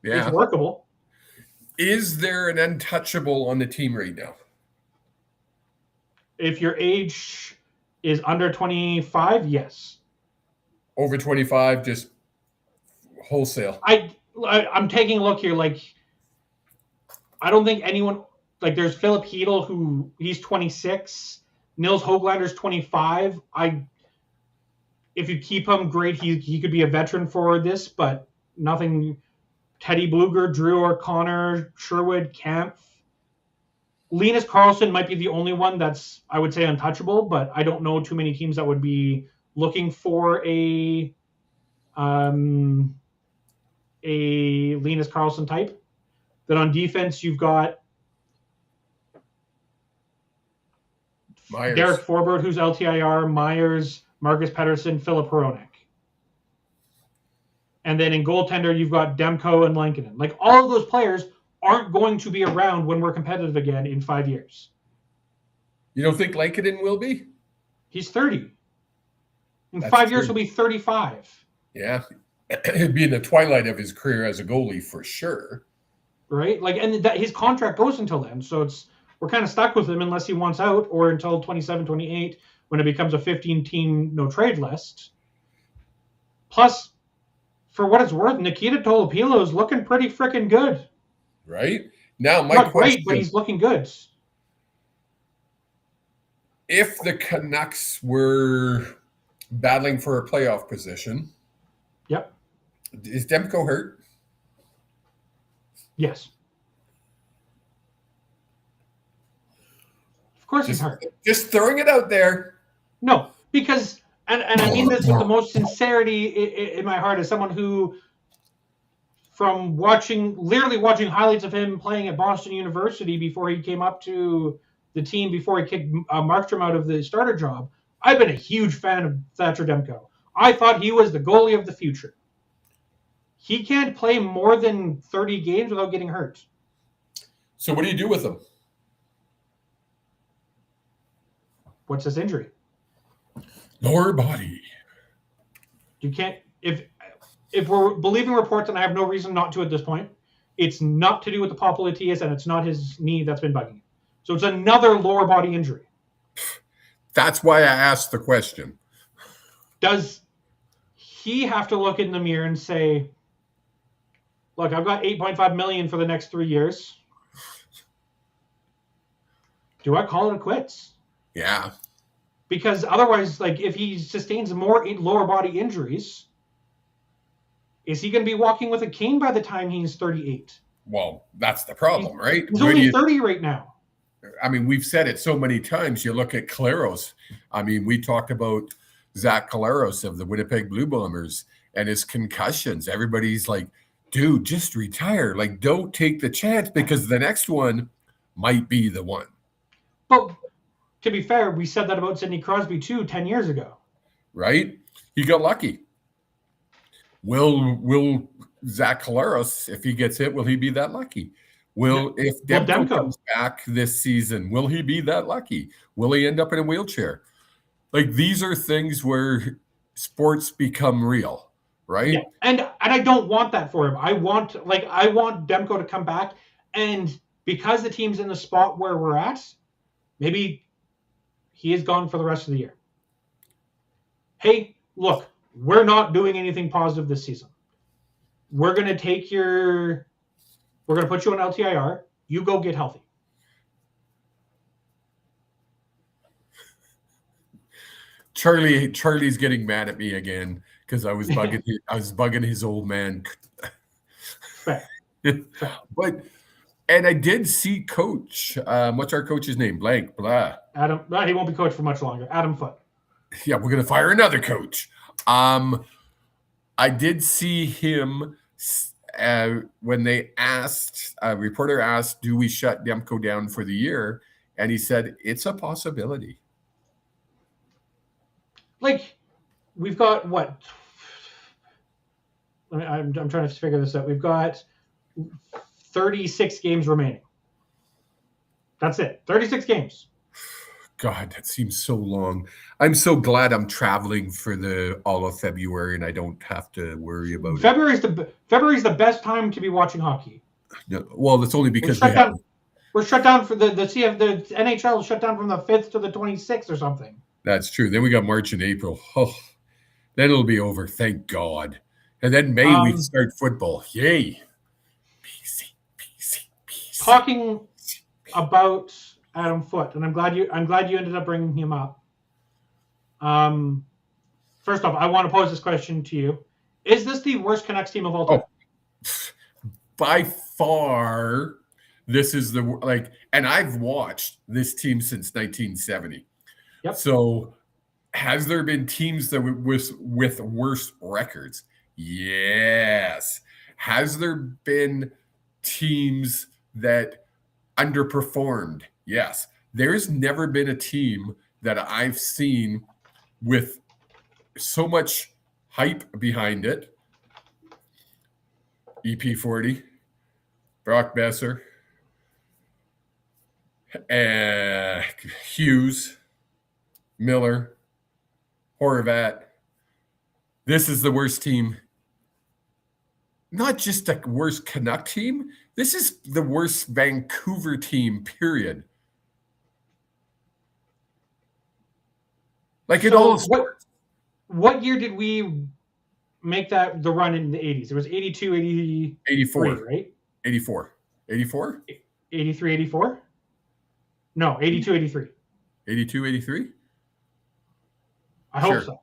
it's workable. Is there an untouchable on the team right now? If your age is under 25, yes. Over 25, just wholesale. I'm taking a look here. Like, I don't think anyone, like, there's Philip Hedl, who he's 26. Nils Höglander's 25. If you keep him, great. He could be a veteran for this, but nothing. Teddy Bluger, Drew O'Connor, Sherwood, Kampf. Linus Karlsson might be the only one that's, I would say, untouchable, but I don't know too many teams that would be looking for a Linus Karlsson type. Then on defense, you've got Myers. Derek Forbort, who's LTIR, Myers, Marcus Pettersson, Filip Hronek. And then in goaltender, you've got Demko and Lankinen. Like, all of those players aren't going to be around when we're competitive again in 5 years. You don't think Lankinen will be? He's 30. In 5 years, he'll be 35. Yeah. He'd be in the twilight of his career as a goalie for sure. Right? Like, and his contract goes until then. So we're kind of stuck with him unless he wants out, or until 27, 28, when it becomes a 15-team no-trade list. Plus, for what it's worth, Nikita Tolopilo is looking pretty freaking good. Right? Now, my Not question... great, but he's looking good. If the Canucks were battling for a playoff position... Yep. Is Demko hurt? Yes. Of course he's hurt. Just throwing it out there. No, because... And I mean this with the most sincerity in my heart, as someone who, from literally watching highlights of him playing at Boston University before he came up to the team, before he kicked Markstrom out of the starter job, I've been a huge fan of Thatcher Demko. I thought he was the goalie of the future. He can't play more than 30 games without getting hurt. So what do you do with him? What's his injury? Lower body. You can't, if we're believing reports, and I have no reason not to at this point, it's not to do with the popliteus, and it's not his knee that's been bugging him. So it's another lower body injury. That's why I asked the question. Does he have to look in the mirror and say, look, I've got $8.5 million for the next 3 years. Do I call it a quits? Yeah. Because otherwise, like, if he sustains more lower body injuries, is he going to be walking with a cane by the time he's 38? Well, that's the problem, right? He's only 30 right now. I mean, we've said it so many times. You look at Collaros. I mean, we talked about Zach Collaros of the Winnipeg Blue Bombers and his concussions. Everybody's like, dude, just retire. Like, don't take the chance, because the next one might be the one. But to be fair, we said that about Sidney Crosby too 10 years ago. Right? He got lucky. Will Zach Collaros, if he gets hit, will he be that lucky? If Demko comes back this season, will he be that lucky? Will he end up in a wheelchair? Like, these are things where sports become real, right? Yeah. And I don't want that for him. I want Demko to come back, and because the team's in the spot where we're at, maybe he is gone for the rest of the year. Hey, look, we're not doing anything positive this season. We're going to put you on LTIR. You go get healthy. Charlie's getting mad at me again because I was bugging his old man. Fair. And I did see Coach. What's our coach's name? Blank. Blah. Adam. He won't be coach for much longer. Adam Foote. Yeah, we're gonna fire another coach. I did see him when a reporter asked, "Do we shut Demko down for the year?" And he said, "It's a possibility." Like, we've got what? I'm trying to figure this out. We've got 36 games remaining. That's it. 36 games. God, that seems so long. I'm so glad I'm traveling for all of February and I don't have to worry about February's the best time to be watching hockey. No, well, that's only because we're shut down for the NHL is shut down from the 5th to the 26th or something. That's true. Then we got March and April. Oh, then it'll be over. Thank God. And then May we start football. Yay. PC. Talking about Adam Foote, and I'm glad you ended up bringing him up. First off, I want to pose this question to you: is this the worst Canucks team of all time? By far, this is and I've watched this team since 1970. Yep. So, has there been teams that with worse records? Yes. Has there been teams that underperformed? Yes. There's never been a team that I've seen with so much hype behind it. EP40, Brock Besser, Hughes, Miller, Horvat. This is the worst team. Not just the worst Canuck team. This is the worst Vancouver team, period. Like in all sports. What year did we make the run in the 80s? It was 82, 84, right? 84. 84? 83, 84? No, 82, 83. 82, 83? I hope so.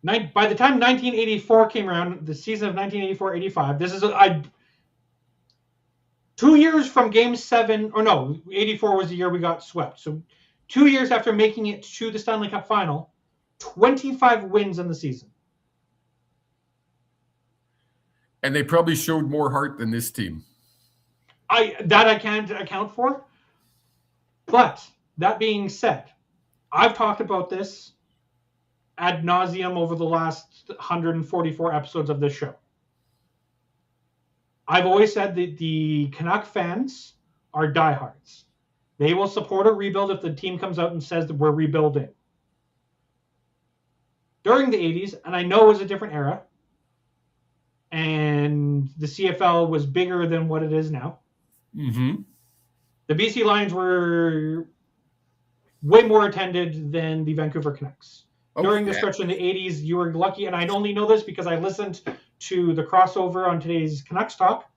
By the time 1984 came around, the season of 1984-85, this is 2 years from Game 7, or no, 84 was the year we got swept. So 2 years after making it to the Stanley Cup final, 25 wins in the season. And they probably showed more heart than this team. I can't account for. But that being said, I've talked about this ad nauseum over the last 144 episodes of this show. I've always said that the Canuck fans are diehards. They will support a rebuild if the team comes out and says that we're rebuilding. During the 80s, and I know it was a different era, and the CFL was bigger than what it is now. Mm-hmm. The BC Lions were way more attended than the Vancouver Canucks. During the stretch in the 80s, you were lucky, and I only know this because I listened to the crossover on today's Canucks Talk,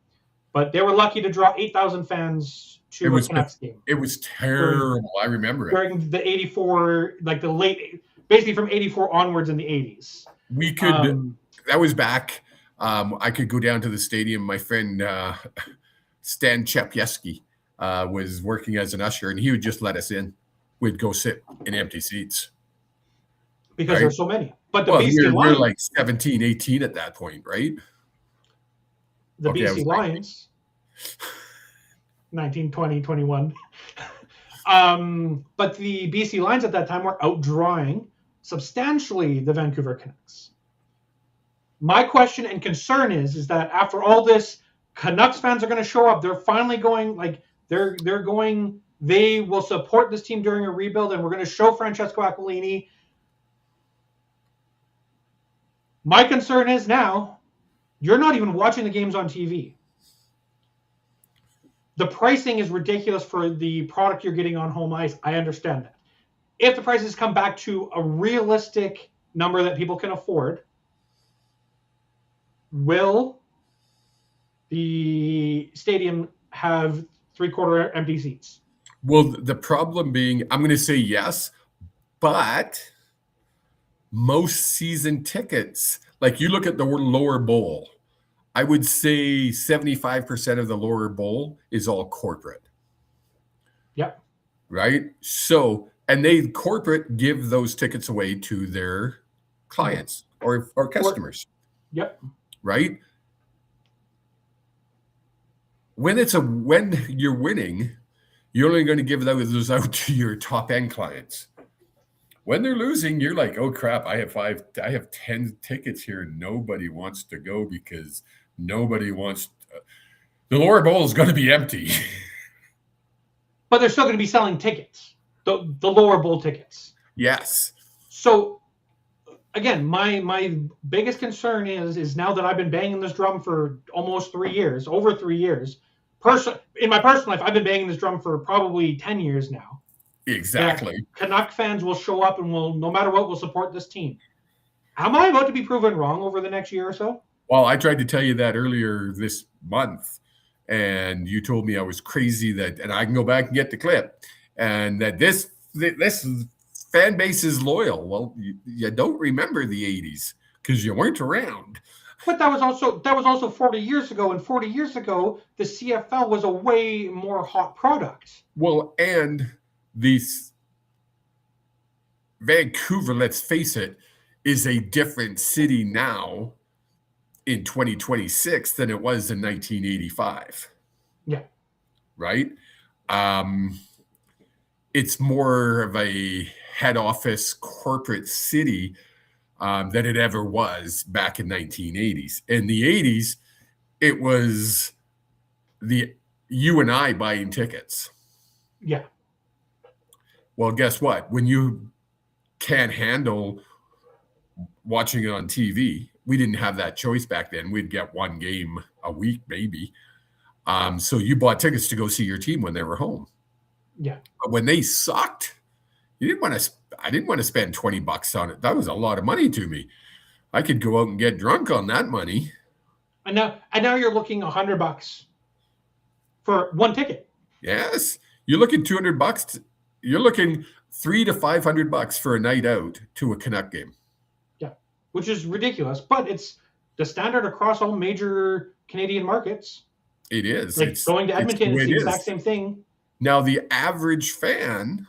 but they were lucky to draw 8,000 fans to a Canucks game. It was terrible. I remember it. During the 84, like the late, basically from 84 onwards in the 80s. We could, that was back, I could go down to the stadium. My friend Stan Chepyeski was working as an usher, and he would just let us in. We'd go sit in empty seats. Because there's so many. But the BC Lions... we're like 17, 18 at that point, right? The BC Lions... 19, 20, 21. But the BC Lions at that time were outdrawing substantially the Vancouver Canucks. My question and concern is that after all this, Canucks fans are going to show up. They're finally going, they will support this team during a rebuild, and we're going to show Francesco Aquilini. My concern is now, you're not even watching the games on TV. The pricing is ridiculous for the product you're getting on home ice. I understand that. If the prices come back to a realistic number that people can afford, will the stadium have three-quarter empty seats? Well, the problem being, I'm going to say yes, but most season tickets, like you look at the lower bowl, I would say 75% of the lower bowl is all corporate. Yep. Right? So, and they corporate give those tickets away to their clients or customers. Yep. Right? When you're winning, you're only going to give those out to your top end clients. When they're losing, you're like, oh crap, I have 10 tickets here. Nobody wants to go because nobody wants the lower bowl is going to be empty. but they're still going to be selling tickets, the lower bowl tickets. Yes. So again, my biggest concern is now that I've been banging this drum for almost 3 years, over 3 years. In my personal life, I've been banging this drum for probably 10 years now. Exactly. Canuck fans will show up and will, no matter what, will support this team. Am I about to be proven wrong over the next year or so? Well, I tried to tell you that earlier this month, and you told me I was crazy and I can go back and get the clip, and that this fan base is loyal. Well, you don't remember the 80s because you weren't around. But that was also 40 years ago, and 40 years ago, the CFL was a way more hot product. Well, and these Vancouver, let's face it, is a different city now in 2026 than it was in 1985. Yeah. Right? It's more of a head office corporate city than it ever was back in 1980s. In the 80s, it was you and I buying tickets. Yeah. Well, guess what? When you can't handle watching it on TV, we didn't have that choice back then. We'd get one game a week, maybe. So you bought tickets to go see your team when they were home. Yeah. But when they sucked, I didn't want to spend $20 on it. That was a lot of money to me. I could go out and get drunk on that money. And now you're looking $100 for one ticket. Yes. You're looking $200. You're looking $300 to $500 for a night out to a Canuck game. Yeah, which is ridiculous, but it's the standard across all major Canadian markets. It is. Like going to Edmonton, it's the exact same thing. Now, the average fan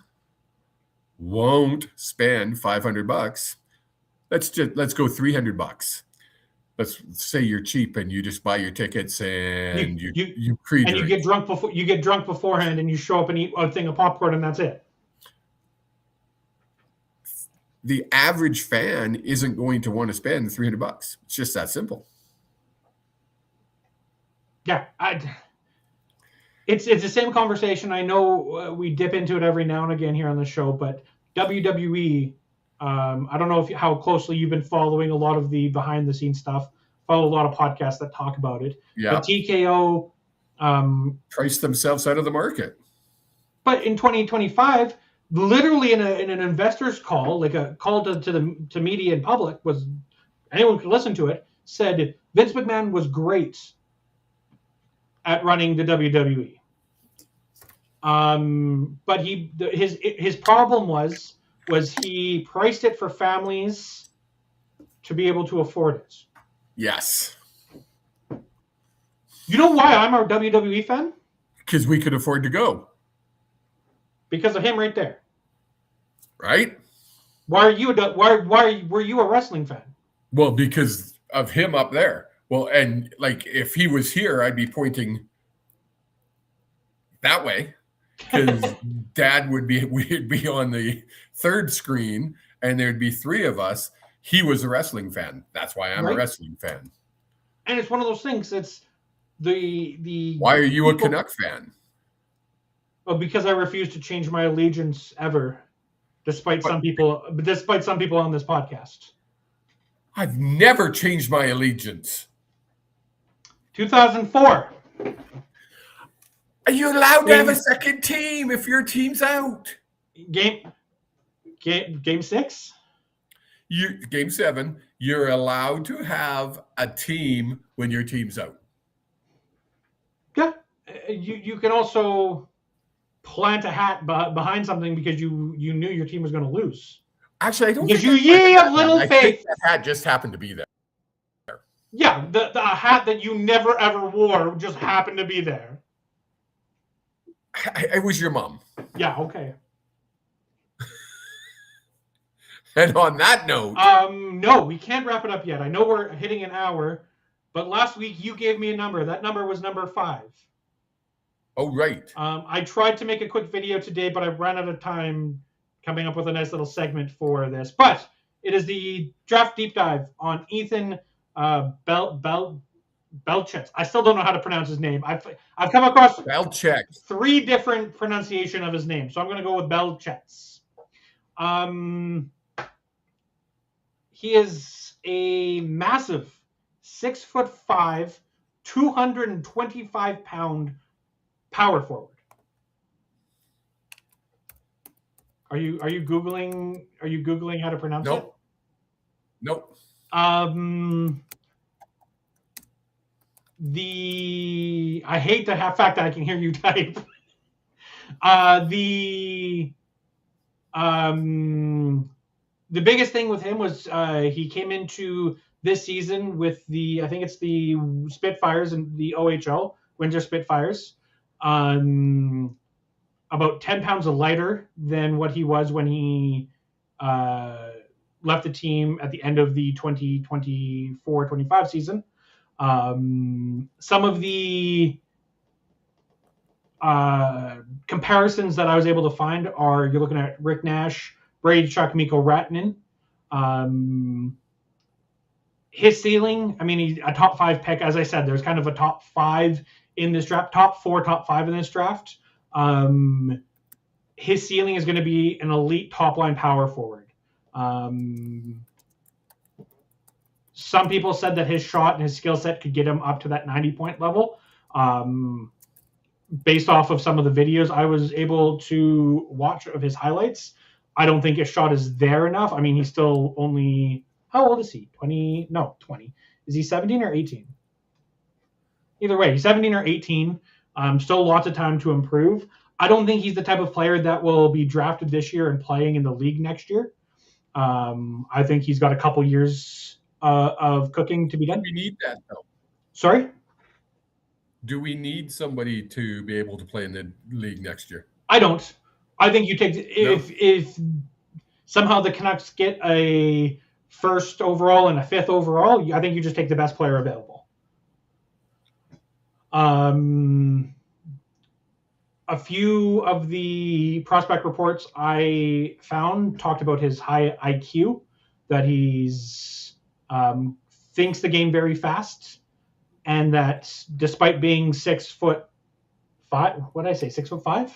won't spend $500. Let's go $300. Let's say you're cheap and you just buy your tickets and you pre-drink. And you get drunk beforehand and you show up and eat a thing of popcorn and that's it. The average fan isn't going to want to spend $300. It's just that simple. Yeah, it's the same conversation. I know we dip into it every now and again here on the show, but WWE, I don't know how closely you've been following a lot of the behind the scenes stuff. Follow a lot of podcasts that talk about it. Yeah. But TKO priced themselves out of the market. But in 2025, literally in an investor's call, like a call to media and public, was anyone could listen to it, said Vince McMahon was great at running the WWE. But his problem was he priced it for families to be able to afford it. Yes. You know why I'm a WWE fan? Because we could afford to go. Because of him right there. Right? Why were you a wrestling fan? Well, because of him up there. Well, and like if he was here, I'd be pointing that way. Because we'd be on the third screen and there'd be three of us. He was a wrestling fan. That's why I'm a wrestling fan. And it's one of those things. It's the. Why are you a Canuck fan? Well, because I refuse to change my allegiance ever, despite some people on this podcast. I've never changed my allegiance. 2004. Are you allowed to have a second team if your team's out? Game 6? Game 7, you're allowed to have a team when your team's out. Yeah. You can also plant a hat behind something because you knew your team was going to lose. Actually, I don't think you have little faith. I think that hat just happened to be there. Yeah, the hat that you never ever wore just happened to be there. It was your mom. Yeah, okay. And on that note... no, we can't wrap it up yet. I know we're hitting an hour, but last week you gave me a number. That number was number 5. Oh, right. I tried to make a quick video today, but I ran out of time coming up with a nice little segment for this. But it is the draft deep dive on Ethan Belchetz Belchetz. I still don't know how to pronounce his name. I've come across Belchetz. 3 different pronunciation of his name, so I'm going to go with Belchetz. He is a massive 6'5", 225-pound power forward. Are you googling? Are you googling how to pronounce it? Nope. I hate the fact that I can hear you type. The biggest thing with him was he came into this season with I think it's the Spitfires and the OHL, Windsor Spitfires, about 10 pounds lighter than what he was when he left the team at the end of the 2024-25 season. Some of the comparisons that I was able to find are you're looking at Rick Nash, Brady Chuck, Mikko Rantanen. His ceiling, I mean, he's a top 5 pick. As I said, there's kind of a top 5 in this draft, top 4, top 5 in this draft. His ceiling is going to be an elite top line power forward. Some people said that his shot and his skill set could get him up to that 90-point level. Based off of some of the videos I was able to watch of his highlights, I don't think his shot is there enough. I mean, he's still only, how old is he? 20? No, 20. Is he 17 or 18? Either way, he's 17 or 18. Still lots of time to improve. I don't think he's the type of player that will be drafted this year and playing in the league next year. I think he's got a couple years of cooking to be done. Do we need that, though? Sorry? Do we need somebody to be able to play in the league next year? I don't. I think you take if somehow the Canucks get a 1st overall and a 5th overall, I think you just take the best player available. A few of the prospect reports I found talked about his high IQ, that he's thinks the game very fast, and that despite being 6'5", what did I say, 6'5"?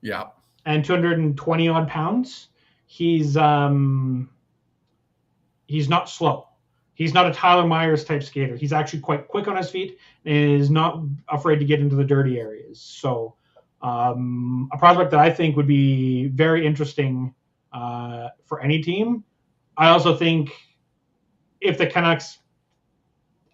Yeah. And 220 odd pounds, he's not slow. He's not a Tyler Myers type skater. He's actually quite quick on his feet and is not afraid to get into the dirty areas. So a prospect that I think would be very interesting for any team. I also think if the Canucks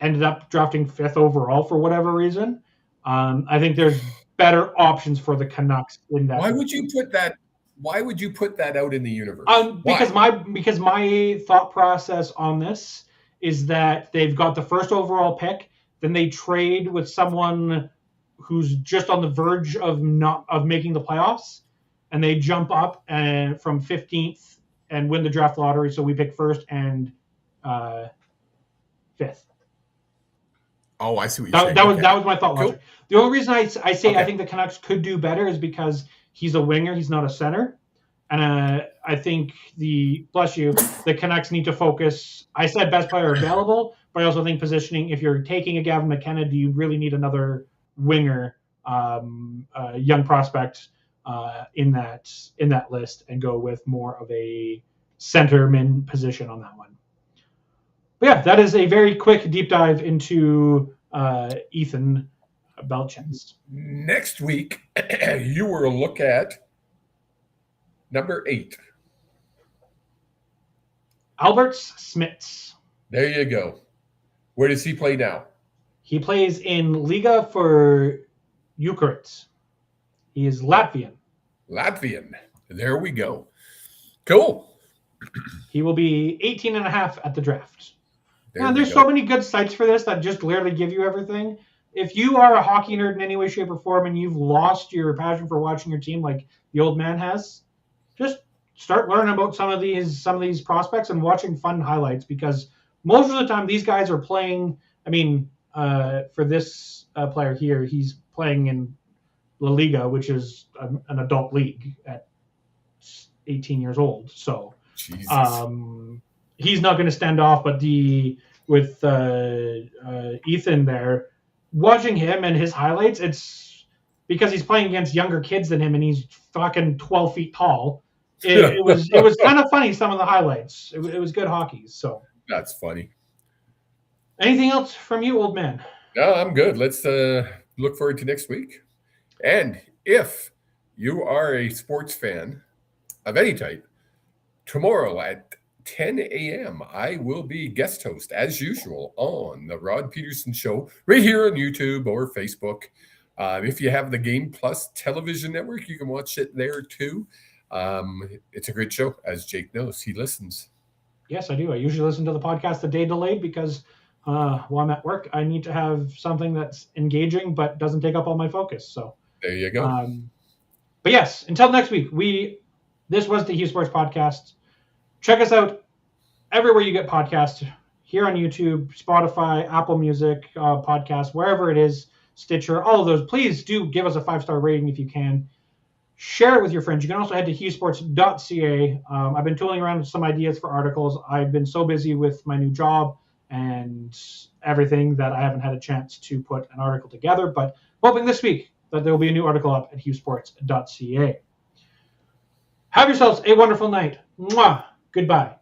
ended up drafting 5th overall for whatever reason, I think there's better options for the Canucks in that. Why would you put that? Why would you put that out in the universe? Because my thought process on this is that they've got the 1st overall pick, then they trade with someone who's just on the verge of making the playoffs, and they jump up from 15th and win the draft lottery. So we pick 1st and 5th. Oh, I see what you're saying. That was my thought. Cool. The only reason I say I think the Canucks could do better is because he's a winger, he's not a center. And I think the Canucks need to focus. I said best player available, but I also think positioning. If you're taking a Gavin McKenna, do you really need another winger, young prospect in that list, and go with more of a centerman position on that one? But yeah, that is a very quick deep dive into Ethan Belchetz. Next week, you will look at number 8. Alberts Smits. There you go. Where does he play now? He plays in Liga for Ukraine. He is Latvian. There we go. Cool. He will be 18 and a half at the draft. There's so many good sites for this that just literally give you everything. If you are a hockey nerd in any way, shape, or form, and you've lost your passion for watching your team like the old man has, just start learning about some of these prospects and watching fun highlights, because most of the time these guys are playing. I mean, for this player here, he's playing in La Liga, which is an adult league at 18 years old. So he's not going to stand off. But the with Ethan there. Watching him and his highlights, it's because he's playing against younger kids than him, and he's fucking 12 feet tall. It was kind of funny, some of the highlights. It was good hockey. So that's funny. Anything else from you, old man? No, I'm good. Let's look forward to next week. And if you are a sports fan of any type, tomorrow at 10 a.m., I will be guest host, as usual, on the Rod Peterson Show, right here on YouTube or Facebook. If you have the Game Plus television network, you can watch it there too. It's a great show, as Jake knows. He listens. Yes, I do. I usually listen to the podcast a day delayed because while I'm at work, I need to have something that's engaging but doesn't take up all my focus. So there you go. But yes, until next week, this was the Hughes Sports Podcast. Check us out everywhere you get podcasts, here on YouTube, Spotify, Apple Music, podcast, wherever it is, Stitcher, all of those. Please do give us a 5-star rating if you can. Share it with your friends. You can also head to hughesports.ca. I've been tooling around with some ideas for articles. I've been so busy with my new job and everything that I haven't had a chance to put an article together, but hoping this week that there will be a new article up at hughesports.ca. Have yourselves a wonderful night. Mwah. Goodbye.